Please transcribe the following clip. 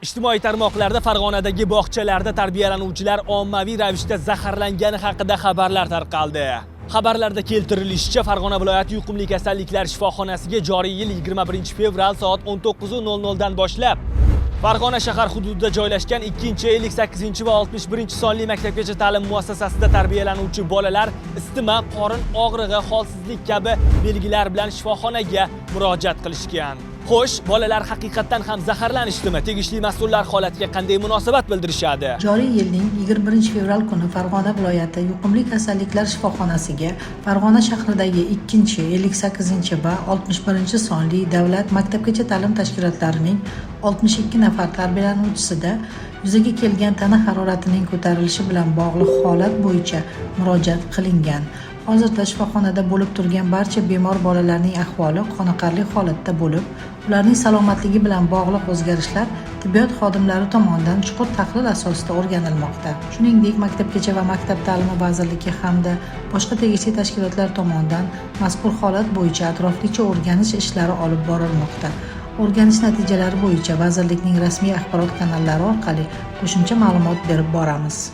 Ijtimoiy tarmoqlarda Farg'onadagi bog'chalarda tarbiyalanuvchilar ommaviy ravishda zaharlangani haqida xabarlar tarqaldi. Xabarlarda keltirilishicha, Farg'ona viloyati yuqumli kasalliklar shifoxonasiga joriy yil 21 fevral soat 19:00 dan boshlab Farg'ona shahar hududida joylashgan 2-58 va 61 sonli maktabgacha ta'lim muassasasida tarbiyalanuvchi bolalar isitma, qorin og'rig'i, holsizlik kabi belgilar bilan shifoxonaga murojaat qilishgan. Xo'sh, bolalar haqiqatan ham zaharlanishdimi? Tegishli mas'ullar holatga qanday munosabat bildirishadi? Joriy yilning 21 fevral kuni Farg'ona viloyati yuqumli kasalliklar shifoxonasiga Farg'ona shahridagi 2-58 va 61 sonli davlat maktabgacha ta'lim tashkilotlarining 62 nafar tarbiyalanuvchisida yuzaga kelgan tana haroratining ko'tarilishi bilan bog'liq holat bo'yicha murojaat qilingan. Hozirda shifoxonada bo'lib turgan barcha bemor bolalarning ahvoli qoniqarli holatda bo'lib, ularning salomatligi bilan bog'liq o'zgarishlar tibbiyot xodimlari tomonidan chuqur tahlil asosida o'rganilmoqda. Shuningdek, Maktabgacha va Maktab ta'limi vazirligi hamda boshqa tegishli tashkilotlar tomonidan mazkur holat bo'yicha atroflicha o'rganish ishlari olib borilmoqda. O'rganish natijalari bo'yicha vazirlikning rasmiy axborot kanallari orqali qo'shimcha ma'lumot berib boramiz.